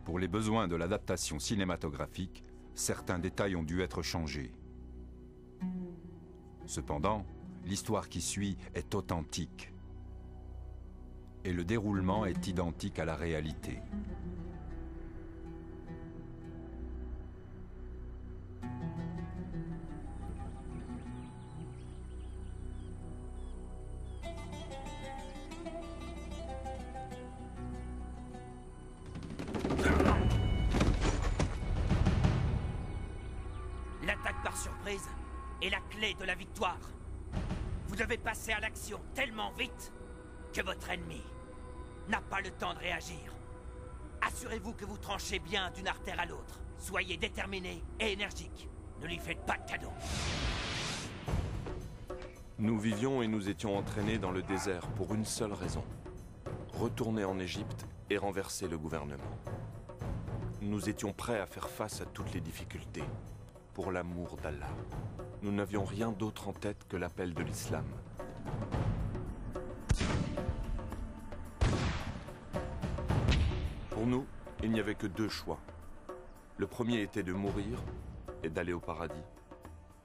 Pour les besoins de l'adaptation cinématographique, certains détails ont dû être changés. Cependant, l'histoire qui suit est authentique. Et le déroulement est identique à la réalité. L'attaque par surprise est la clé de la victoire. Vous devez passer à l'action tellement vite que votre ennemi n'a pas le temps de réagir. Assurez-vous que vous tranchez bien d'une artère à l'autre. Soyez déterminé et énergique. Ne lui faites pas de cadeaux. Nous vivions et nous étions entraînés dans le désert pour une seule raison. Retourner en Égypte et renverser le gouvernement. Nous étions prêts à faire face à toutes les difficultés. Pour l'amour d'Allah. Nous n'avions rien d'autre en tête que l'appel de l'islam. Pour nous, il n'y avait que deux choix. Le premier était de mourir et d'aller au paradis.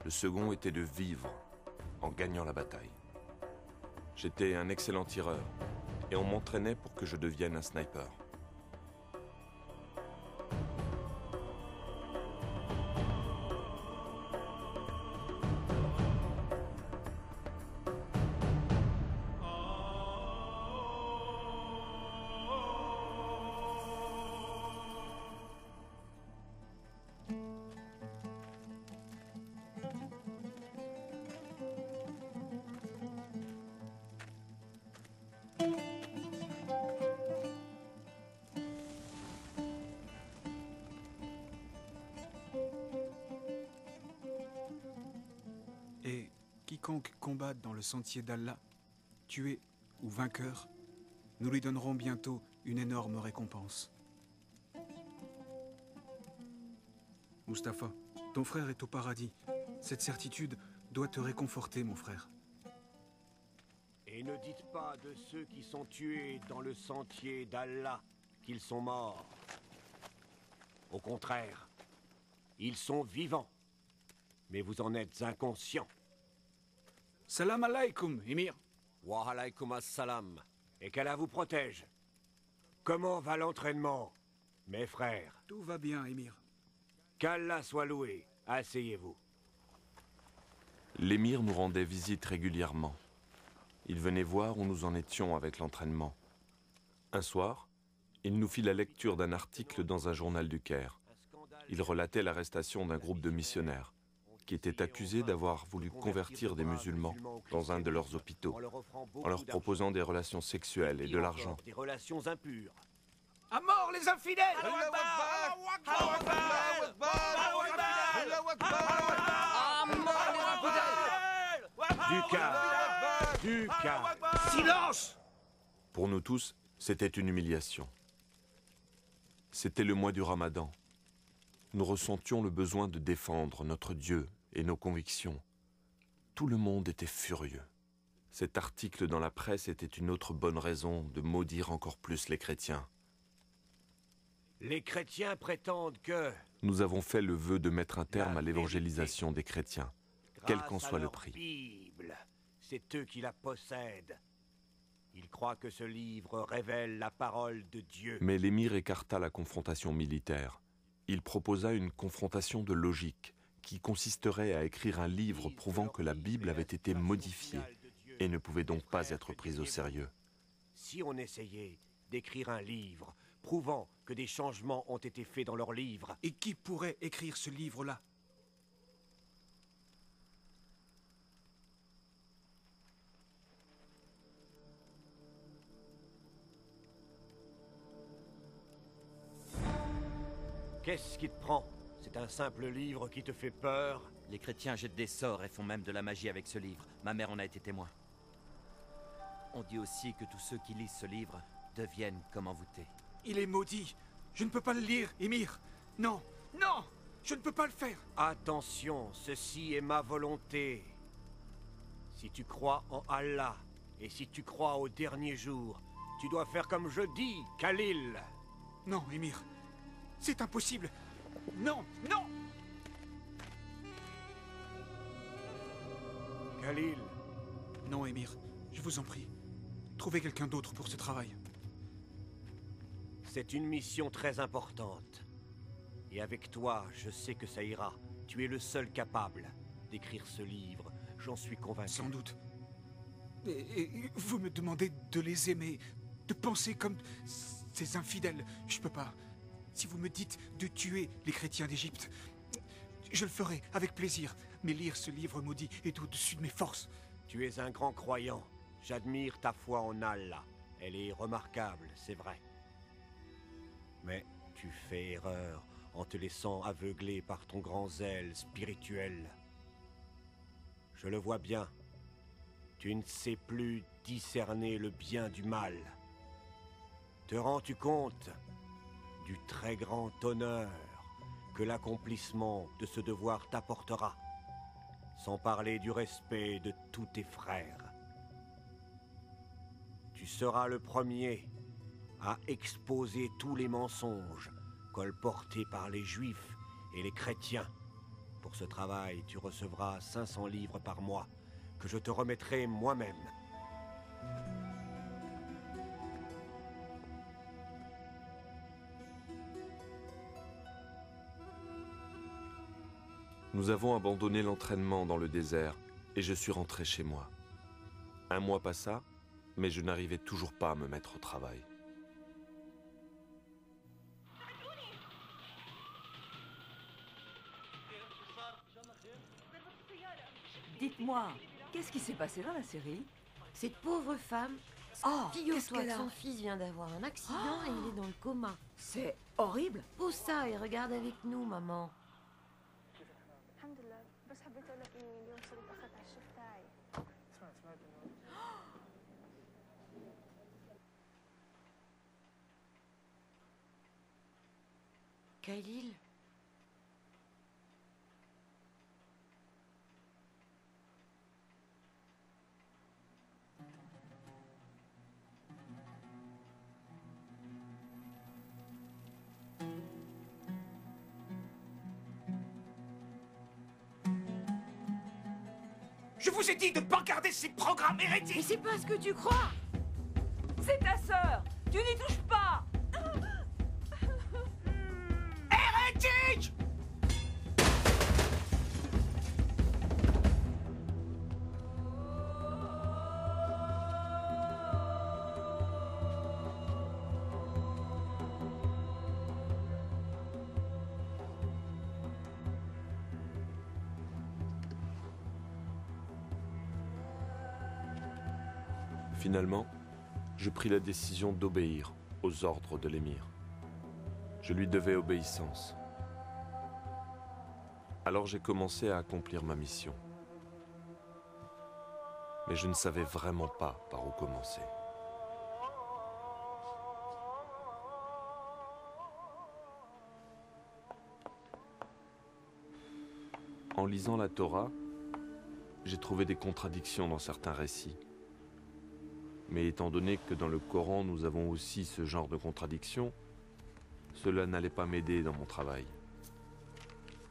Le second était de vivre en gagnant la bataille. J'étais un excellent tireur et on m'entraînait pour que je devienne un sniper. Et quiconque combatte dans le sentier d'Allah, tué ou vainqueur, nous lui donnerons bientôt une énorme récompense. Mustapha, ton frère est au paradis. Cette certitude doit te réconforter, mon frère. Et ne dites pas de ceux qui sont tués dans le sentier d'Allah qu'ils sont morts. Au contraire, ils sont vivants. Mais vous en êtes inconscient. Salam alaikum, Émir. Wa alaykum as-salam. Et qu'Allah vous protège. Comment va l'entraînement, mes frères? Tout va bien, Émir. Qu'Allah soit loué. Asseyez-vous. L'émir nous rendait visite régulièrement. Il venait voir où nous en étions avec l'entraînement. Un soir, il nous fit la lecture d'un article dans un journal du Caire. Il relatait l'arrestation d'un groupe de missionnaires qui étaient accusés d'avoir voulu convertir des musulmans dans un de leurs hôpitaux, en leur proposant des relations sexuelles et de l'argent. Des relations impures. À mort les infidèles! Du calme. Du calme. Silence! Pour nous tous, c'était une humiliation. C'était le mois du Ramadan. Nous ressentions le besoin de défendre notre Dieu et nos convictions. Tout le monde était furieux. Cet article dans la presse était une autre bonne raison de maudire encore plus les chrétiens. Les chrétiens prétendent que... Nous avons fait le vœu de mettre un terme à l'évangélisation des chrétiens, quel qu'en soit le prix. Bible, c'est eux qui la possèdent. Ils croient que ce livre révèle la parole de Dieu. Mais l'émir écarta la confrontation militaire. Il proposa une confrontation de logique, qui consisterait à écrire un livre prouvant que la Bible avait été modifiée et ne pouvait donc pas être prise au sérieux. Si on essayait d'écrire un livre prouvant que des changements ont été faits dans leur livre... Et qui pourrait écrire ce livre-là? Qu'est-ce qui te prend? C'est un simple livre qui te fait peur? Les chrétiens jettent des sorts et font même de la magie avec ce livre. Ma mère en a été témoin. On dit aussi que tous ceux qui lisent ce livre deviennent comme envoûtés. Il est maudit. Je ne peux pas le lire, Émir. Non, non, je ne peux pas le faire. Attention, ceci est ma volonté. Si tu crois en Allah, et si tu crois au dernier jour, tu dois faire comme je dis, Khalil. Non, Émir. C'est impossible. Non, non. Khalil, Non, Émir, je vous en prie. Trouvez quelqu'un d'autre pour ce travail. c'est une mission très importante. Et avec toi, je sais que ça ira. Tu es le seul capable d'écrire ce livre, j'en suis convaincu. Sans doute. Et vous me demandez de les aimer, de penser comme ces infidèles. Je peux pas. Si vous me dites de tuer les chrétiens d'Égypte, je le ferai avec plaisir. Mais lire ce livre maudit est au-dessus de mes forces. Tu es un grand croyant. J'admire ta foi en Allah. Elle est remarquable, c'est vrai. Mais tu fais erreur en te laissant aveugler par ton grand zèle spirituel. Je le vois bien. Tu ne sais plus discerner le bien du mal. Te rends-tu compte du très grand honneur que l'accomplissement de ce devoir t'apportera, sans parler du respect de tous tes frères? Tu seras le premier à exposer tous les mensonges colportés par les Juifs et les chrétiens. Pour ce travail, tu recevras 500 livres par mois, que je te remettrai moi-même. Nous avons abandonné l'entraînement dans le désert et je suis rentré chez moi. Un mois passa, mais je n'arrivais toujours pas à me mettre au travail. Dites-moi, qu'est-ce qui s'est passé dans la série? Cette pauvre femme, Oh, qu'est-ce figure-toi qu'elle que a? son fils vient d'avoir un accident et il est dans le coma. C'est horrible. Pose ça et regarde avec nous, maman. الحمد لله بس حبيت اقول لك اني اليوم صرت اتاخرت على الشيفت تاعي سمعت Khalil, Je vous ai dit de ne pas regarder ces programmes mais hérétiques. c'est pas ce que tu crois. C'est ta sœur. Tu n'y touches pas. Hérétiques! Finalement, je pris la décision d'obéir aux ordres de l'émir. Je lui devais obéissance. Alors j'ai commencé à accomplir ma mission. Mais je ne savais vraiment pas par où commencer. En lisant la Torah, j'ai trouvé des contradictions dans certains récits. Mais étant donné que dans le Coran nous avons aussi ce genre de contradictions, cela n'allait pas m'aider dans mon travail.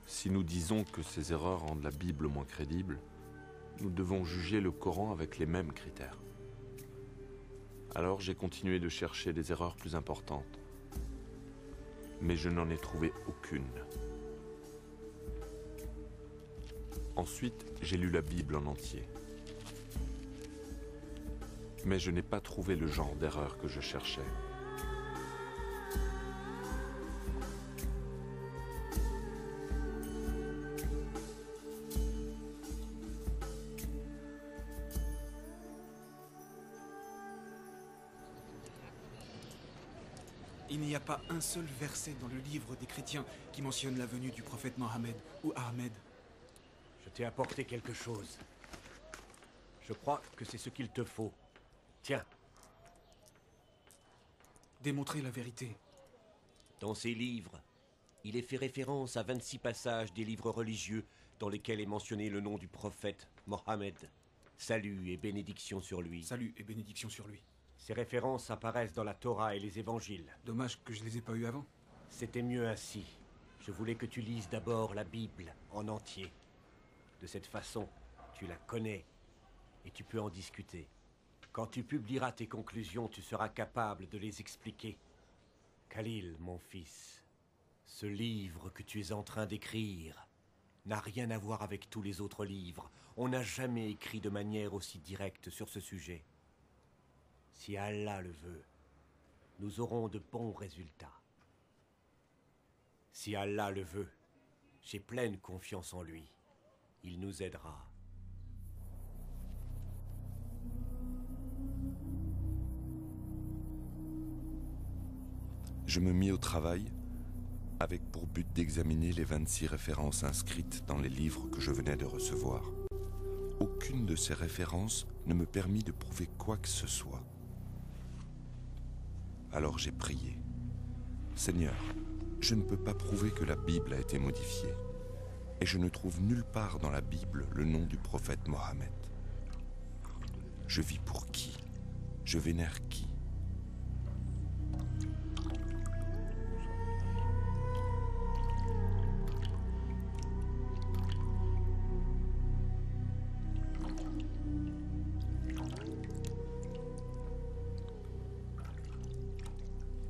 Si nous disons que ces erreurs rendent la Bible moins crédible, nous devons juger le Coran avec les mêmes critères. Alors j'ai continué de chercher des erreurs plus importantes. Mais je n'en ai trouvé aucune. Ensuite, j'ai lu la Bible en entier. Mais je n'ai pas trouvé le genre d'erreur que je cherchais. Il n'y a pas un seul verset dans le livre des chrétiens qui mentionne la venue du prophète Mohammed ou Ahmed. Je t'ai apporté quelque chose. Je crois que c'est ce qu'il te faut. Tiens, Démontrer la vérité. dans ces livres, il est fait référence à 26 passages des livres religieux dans lesquels est mentionné le nom du prophète Mohammed. Salut et bénédiction sur lui. Salut et bénédiction sur lui. Ces références apparaissent dans la Torah et les évangiles. Dommage que je les ai pas eus avant. C'était mieux ainsi. Je voulais que tu lises d'abord la Bible en entier. De cette façon, tu la connais et tu peux en discuter. Quand tu publieras tes conclusions, tu seras capable de les expliquer. Khalil, mon fils, ce livre que tu es en train d'écrire n'a rien à voir avec tous les autres livres. On n'a jamais écrit de manière aussi directe sur ce sujet. Si Allah le veut, nous aurons de bons résultats. Si Allah le veut, j'ai pleine confiance en lui. Il nous aidera. Je me mis au travail avec pour but d'examiner les 26 références inscrites dans les livres que je venais de recevoir. Aucune de ces références ne me permit de prouver quoi que ce soit. Alors j'ai prié. Seigneur, je ne peux pas prouver que la Bible a été modifiée. Et je ne trouve nulle part dans la Bible le nom du prophète Mohammed. Je vis pour qui? Je vénère qui?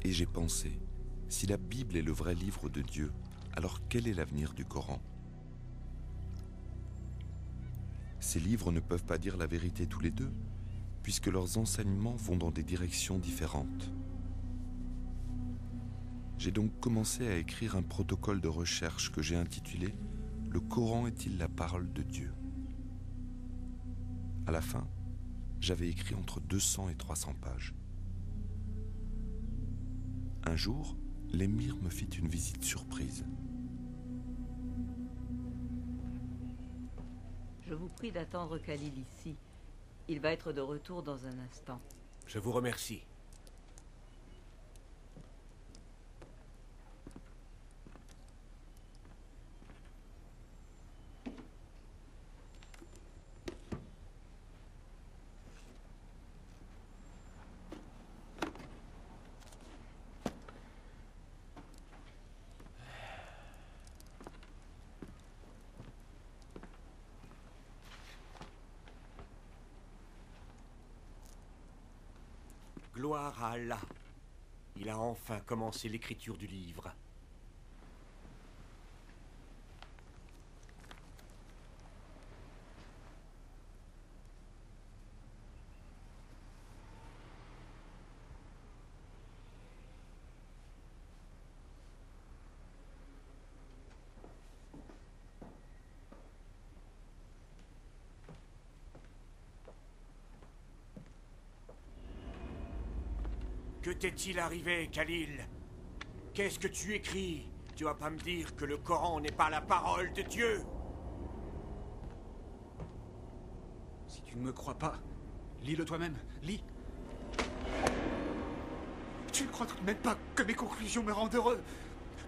Et j'ai pensé, si la Bible est le vrai livre de Dieu, alors quel est l'avenir du Coran? Ces livres ne peuvent pas dire la vérité tous les deux, puisque leurs enseignements vont dans des directions différentes. J'ai donc commencé à écrire un protocole de recherche que j'ai intitulé « Le Coran est-il la parole de Dieu ?» À la fin, j'avais écrit entre 200 et 300 pages. Un jour, l'émir me fit une visite surprise. Je vous prie d'attendre Khalil ici. Il va être de retour dans un instant. Je vous remercie. Gloire à Allah. Il a enfin commencé l'écriture du livre. Que t'est-il arrivé, Khalil? Qu'est-ce que tu écris? Tu vas pas me dire que le Coran n'est pas la parole de Dieu? Si tu ne me crois pas, lis-le toi-même, lis. Tu ne crois tout de même pas que mes conclusions me rendent heureux?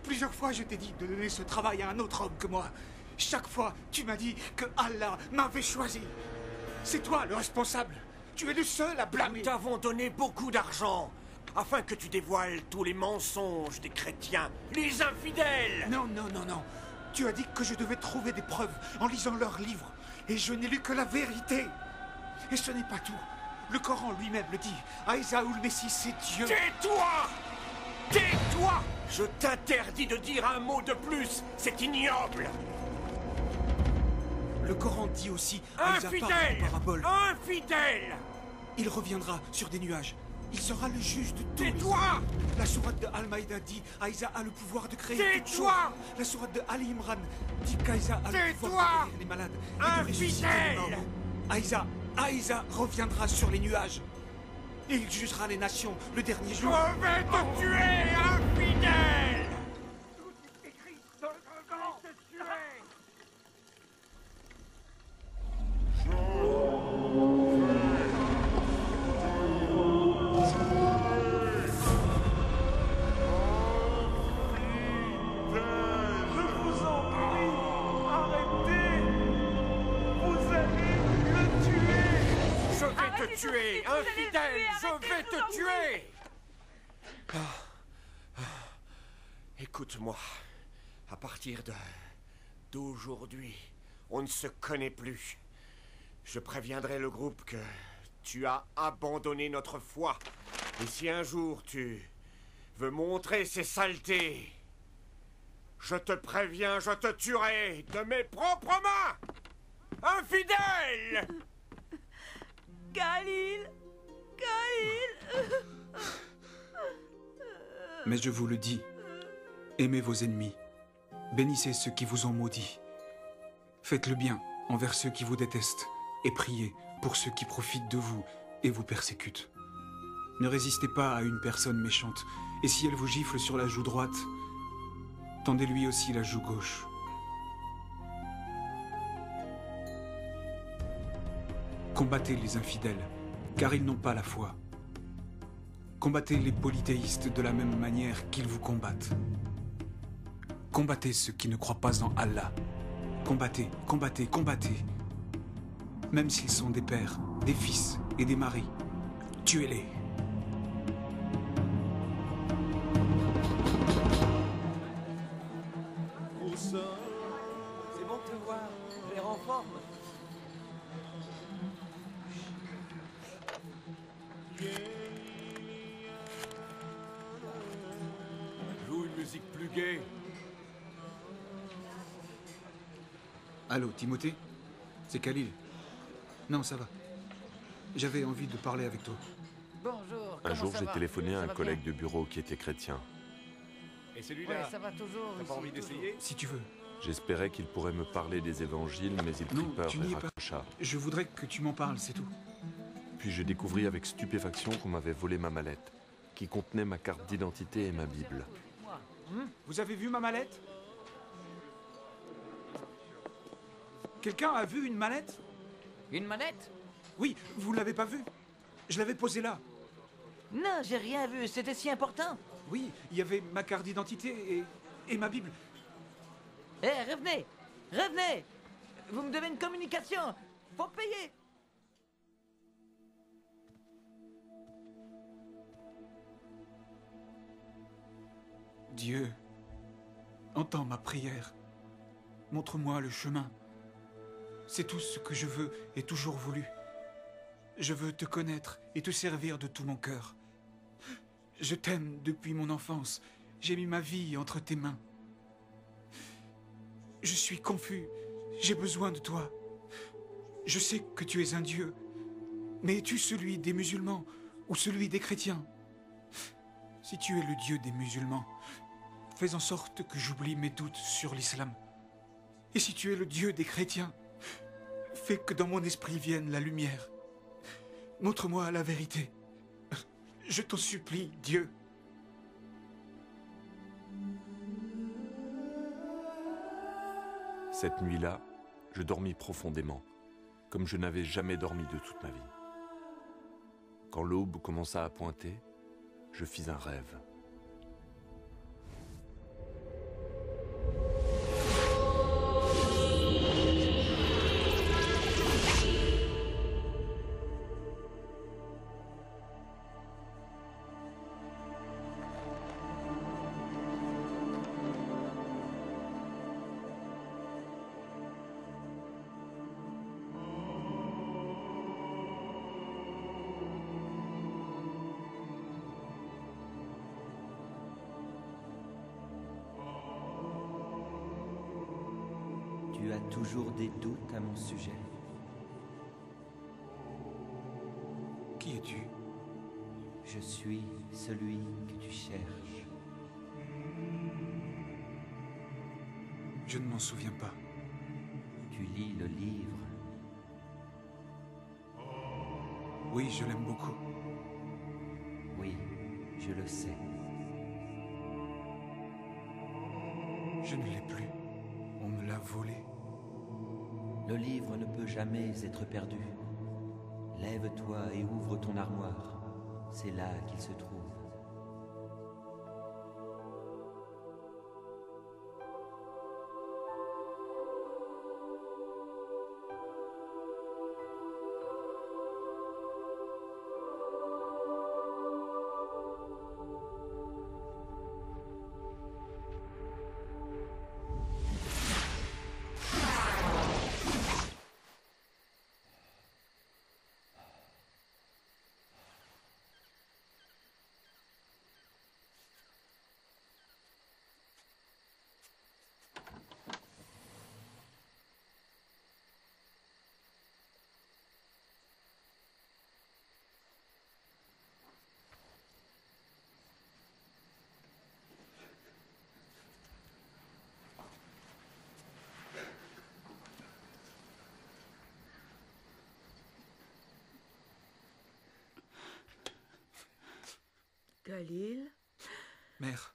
Plusieurs fois, je t'ai dit de donner ce travail à un autre homme que moi. Chaque fois, tu m'as dit que Allah m'avait choisi. C'est toi le responsable. Tu es le seul à blâmer. Nous t'avons donné beaucoup d'argent afin que tu dévoiles tous les mensonges des chrétiens, les infidèles. Non, non, non, non. Tu as dit que je devais trouver des preuves en lisant leurs livres. Et je n'ai lu que la vérité. Et ce n'est pas tout. Le Coran lui-même le dit. Aïssa ou le Messie, c'est Dieu. Tais-toi! Tais-toi! Je t'interdis de dire un mot de plus. C'est ignoble. Le Coran dit aussi Aïssa parle Infidèle! en parabole. Infidèle! Il reviendra sur des nuages. Il sera le juge de tous. Tais-toi! La sourate de Al-Maïda dit Aïssa a le pouvoir de créer toutes choses. Tais-toi! La sourate de Ali Imran dit qu'Aïssa a le Tais-toi! pouvoir de guérir les malades et de ressusciter les Infidèle! morts. Aïssa reviendra sur les nuages. Et il jugera les nations le dernier jour. Je vais te tuer, infidèle! Tout est écrit dans le Coran. Je vais te tuer! Tuer, infidèle, je vais te tuer! Écoute-moi. À partir d'aujourd'hui, on ne se connaît plus. Je préviendrai le groupe que tu as abandonné notre foi. Et si un jour tu veux montrer ces saletés, je te préviens, je te tuerai de mes propres mains! Infidèle! Khalil! Khalil! Mais je vous le dis, aimez vos ennemis, bénissez ceux qui vous ont maudits, faites le bien envers ceux qui vous détestent et priez pour ceux qui profitent de vous et vous persécutent. Ne résistez pas à une personne méchante, et si elle vous gifle sur la joue droite, tendez-lui aussi la joue gauche. Combattez les infidèles, car ils n'ont pas la foi. Combattez les polythéistes de la même manière qu'ils vous combattent. Combattez ceux qui ne croient pas en Allah. Combattez, combattez, combattez. Même s'ils sont des pères, des fils et des maris, tuez-les. C'est bon de te voir. Je les rends en forme. Joue une musique plus gaie. Allô, Timothée? C'est Khalil. Non, ça va. J'avais envie de parler avec toi. Bonjour. Un jour, j'ai téléphoné à un collègue de bureau qui était chrétien. Et celui-là, ça va toujours. t'as pas envie d'essayer? Si tu veux. J'espérais qu'il pourrait me parler des évangiles, mais il prit Non, peur tu et n'y es pas. raccrocha. Je voudrais que tu m'en parles, c'est tout. Puis je découvris avec stupéfaction qu'on m'avait volé ma mallette, qui contenait ma carte d'identité et ma Bible. Vous avez vu ma mallette? Quelqu'un a vu une mallette? Une manette? Oui, vous l'avez pas vue? Je l'avais posée là. Non, j'ai rien vu. C'était si important. Oui, il y avait ma carte d'identité et ma Bible. Eh, revenez! Revenez! Vous me devez une communication! Faut payer! Dieu, entends ma prière. Montre-moi le chemin. C'est tout ce que je veux et toujours voulu. Je veux te connaître et te servir de tout mon cœur. Je t'aime depuis mon enfance. J'ai mis ma vie entre tes mains. Je suis confus. J'ai besoin de toi. Je sais que tu es un Dieu. Mais es-tu celui des musulmans ou celui des chrétiens? Si tu es le Dieu des musulmans, fais en sorte que j'oublie mes doutes sur l'islam. Et si tu es le Dieu des chrétiens, fais que dans mon esprit vienne la lumière. Montre-moi la vérité. Je t'en supplie, Dieu. Cette nuit-là, je dormis profondément, comme je n'avais jamais dormi de toute ma vie. Quand l'aube commença à pointer, je fis un rêve. Tu as toujours des doutes à mon sujet. Qui es-tu? Je suis celui que tu cherches. Je ne m'en souviens pas. Tu lis le livre. Oui, je l'aime beaucoup. Oui, je le sais. Je ne l'ai plus. On me l'a volé. Le livre ne peut jamais être perdu. Lève-toi et ouvre ton armoire. C'est là qu'il se trouve. Khalil? Mère,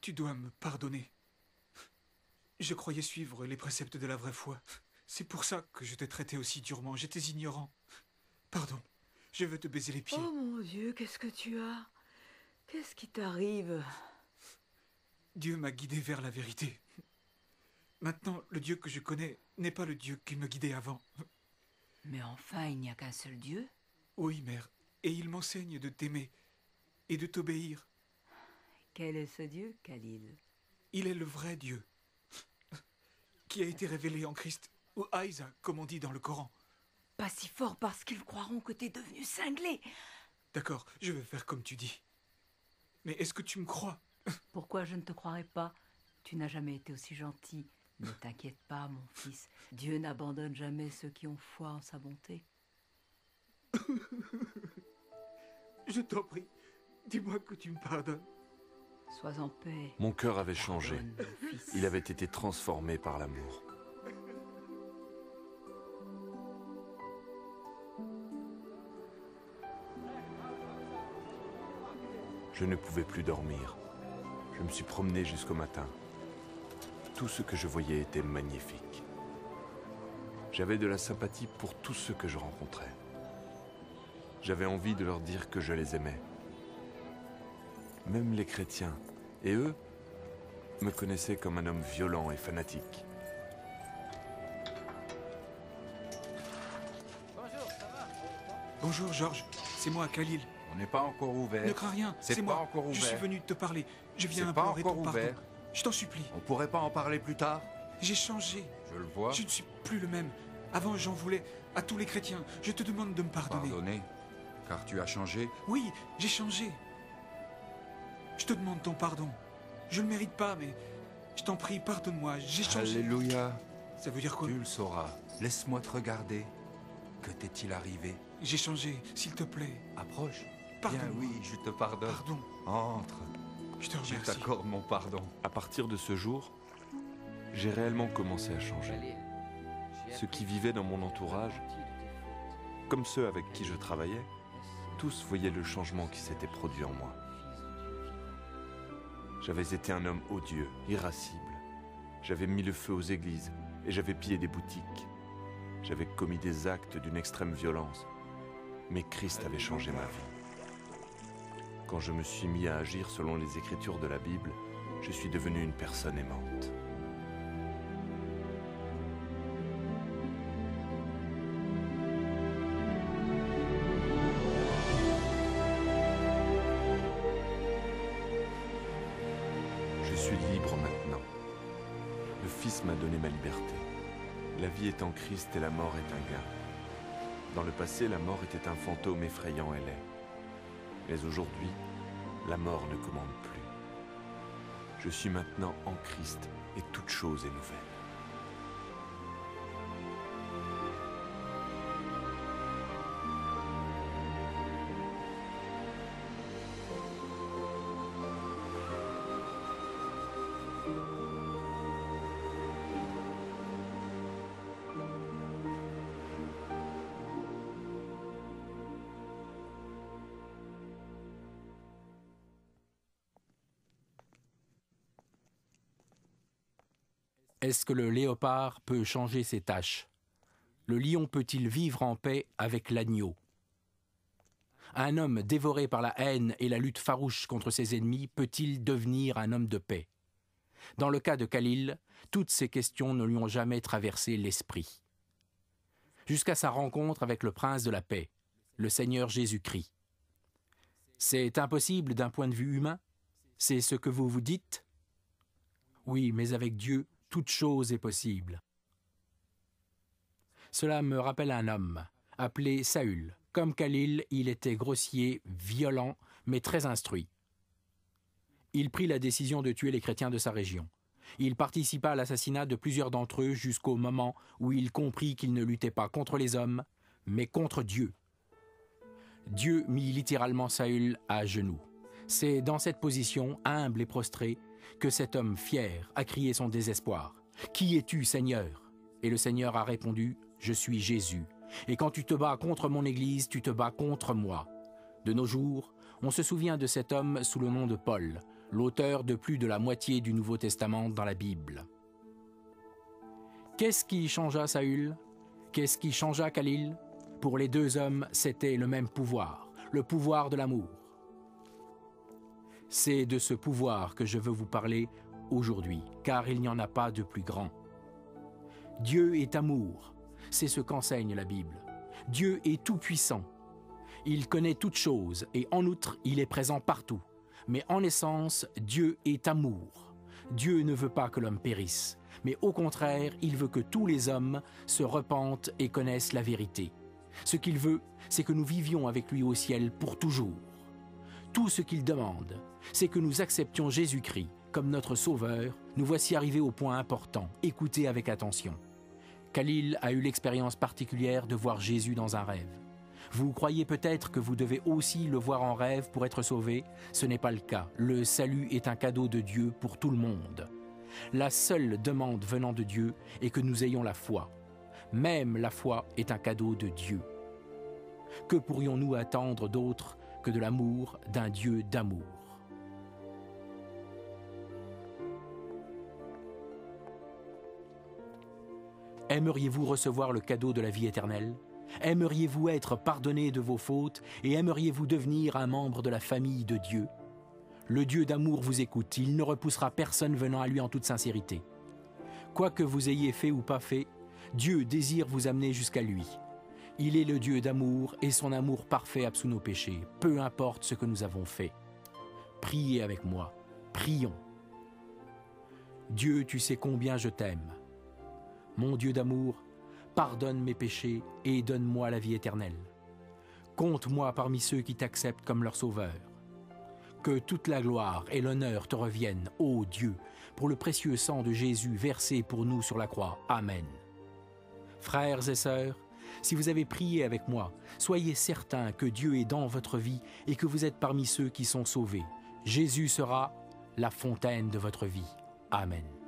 tu dois me pardonner. Je croyais suivre les préceptes de la vraie foi. C'est pour ça que je t'ai traité aussi durement. J'étais ignorant. Pardon, je veux te baiser les pieds. Oh mon Dieu, qu'est-ce que tu as? Qu'est-ce qui t'arrive? Dieu m'a guidé vers la vérité. Maintenant, le Dieu que je connais n'est pas le Dieu qui me guidait avant. Mais enfin, il n'y a qu'un seul Dieu? Oui, mère, et il m'enseigne de t'aimer et de t'obéir. Quel est ce Dieu, Khalil? Il est le vrai Dieu, qui a été révélé en Christ, ou Aïsa, comme on dit dans le Coran. Pas si fort parce qu'ils croiront que t'es devenu cinglé. D'accord, je vais faire comme tu dis. Mais est-ce que tu me crois? Pourquoi je ne te croirais pas? Tu n'as jamais été aussi gentil. Ne t'inquiète pas, mon fils. Dieu n'abandonne jamais ceux qui ont foi en sa bonté. Je t'en prie, dis-moi que tu me pardonnes. Sois en paix. Mon cœur avait changé. Pardonne, mon fils. Il avait été transformé par l'amour. Je ne pouvais plus dormir. Je me suis promené jusqu'au matin. Tout ce que je voyais était magnifique. J'avais de la sympathie pour tous ceux que je rencontrais. J'avais envie de leur dire que je les aimais. Même les chrétiens, et eux, me connaissaient comme un homme violent et fanatique. Bonjour, Georges. C'est moi, Khalil. On n'est pas encore ouvert. Ne crains rien, C'est c'est pas moi. encore Je suis ouvert. venu te parler. Je viens C'est pas implorer encore ton pardon. ouvert. Je t'en supplie. On pourrait pas en parler plus tard? J'ai changé. Je le vois. Je ne suis plus le même. Avant, j'en voulais à tous les chrétiens. Je te demande de me pardonner. Pardonner, car tu as changé. Oui, j'ai changé. Je te demande ton pardon. Je ne le mérite pas, mais je t'en prie, pardonne-moi. J'ai changé. Alléluia. Ça veut dire quoi? Tu le sauras. Laisse-moi te regarder. Que t'est-il arrivé? J'ai changé, s'il te plaît. Approche. Pardon. Bien oui, je te pardonne. Pardon. Entre. Je te Je remercie. t'accorde mon pardon. À partir de ce jour, j'ai réellement commencé à changer. Ceux qui vivaient dans mon entourage, comme ceux avec qui je travaillais, tous voyaient le changement qui s'était produit en moi. J'avais été un homme odieux, irascible. J'avais mis le feu aux églises et j'avais pillé des boutiques. J'avais commis des actes d'une extrême violence. Mais Christ avait changé ma vie. Quand je me suis mis à agir selon les Écritures de la Bible, je suis devenu une personne aimante. Je suis libre maintenant. Le Fils m'a donné ma liberté. La vie est en Christ et la mort est un gain. Dans le passé, la mort était un fantôme effrayant et laid. Mais aujourd'hui, la mort ne commande plus. Je suis maintenant en Christ et toute chose est nouvelle. Est-ce que le léopard peut changer ses taches? Le lion peut-il vivre en paix avec l'agneau? Un homme dévoré par la haine et la lutte farouche contre ses ennemis peut-il devenir un homme de paix? Dans le cas de Khalil, toutes ces questions ne lui ont jamais traversé l'esprit. Jusqu'à sa rencontre avec le prince de la paix, le Seigneur Jésus-Christ. C'est impossible d'un point de vue humain? C'est ce que vous vous dites? Oui, mais avec Dieu, toute chose est possible. Cela me rappelle un homme, appelé Saül. Comme Khalil, il était grossier, violent, mais très instruit. Il prit la décision de tuer les chrétiens de sa région. Il participa à l'assassinat de plusieurs d'entre eux jusqu'au moment où il comprit qu'il ne luttait pas contre les hommes, mais contre Dieu. Dieu mit littéralement Saül à genoux. C'est dans cette position, humble et prostrée, que cet homme fier a crié son désespoir. « Qui es-tu, Seigneur ?» Et le Seigneur a répondu « Je suis Jésus. Et quand tu te bats contre mon Église, tu te bats contre moi. » De nos jours, On se souvient de cet homme sous le nom de Paul, l'auteur de plus de la moitié du Nouveau Testament dans la Bible. Qu'est-ce qui changea Saül? Qu'est-ce qui changea Khalil? Pour les deux hommes, c'était le même pouvoir, le pouvoir de l'amour. C'est de ce pouvoir que je veux vous parler aujourd'hui, car il n'y en a pas de plus grand. Dieu est amour, c'est ce qu'enseigne la Bible. Dieu est tout-puissant. Il connaît toutes choses et en outre, il est présent partout. Mais en essence, Dieu est amour. Dieu ne veut pas que l'homme périsse, mais au contraire, il veut que tous les hommes se repentent et connaissent la vérité. Ce qu'il veut, c'est que nous vivions avec lui au ciel pour toujours. Tout ce qu'il demande, c'est que nous acceptions Jésus-Christ comme notre Sauveur. Nous voici arrivés au point important. Écoutez avec attention. Khalil a eu l'expérience particulière de voir Jésus dans un rêve. Vous croyez peut-être que vous devez aussi le voir en rêve pour être sauvé? Ce n'est pas le cas. Le salut est un cadeau de Dieu pour tout le monde. La seule demande venant de Dieu est que nous ayons la foi. Même la foi est un cadeau de Dieu. Que pourrions-nous attendre d'autre que de l'amour d'un Dieu d'amour? Aimeriez-vous recevoir le cadeau de la vie éternelle? Aimeriez-vous être pardonné de vos fautes et aimeriez-vous devenir un membre de la famille de Dieu? Le Dieu d'amour vous écoute, il ne repoussera personne venant à lui en toute sincérité. Quoi que vous ayez fait ou pas fait, Dieu désire vous amener jusqu'à lui. Il est le Dieu d'amour et son amour parfait absout nos péchés, peu importe ce que nous avons fait. Priez avec moi, prions. Dieu, tu sais combien je t'aime. Mon Dieu d'amour, pardonne mes péchés et donne-moi la vie éternelle. Compte-moi parmi ceux qui t'acceptent comme leur sauveur. Que toute la gloire et l'honneur te reviennent, ô Dieu, pour le précieux sang de Jésus versé pour nous sur la croix. Amen. Frères et sœurs, si vous avez prié avec moi, soyez certains que Dieu est dans votre vie et que vous êtes parmi ceux qui sont sauvés. Jésus sera la fontaine de votre vie. Amen.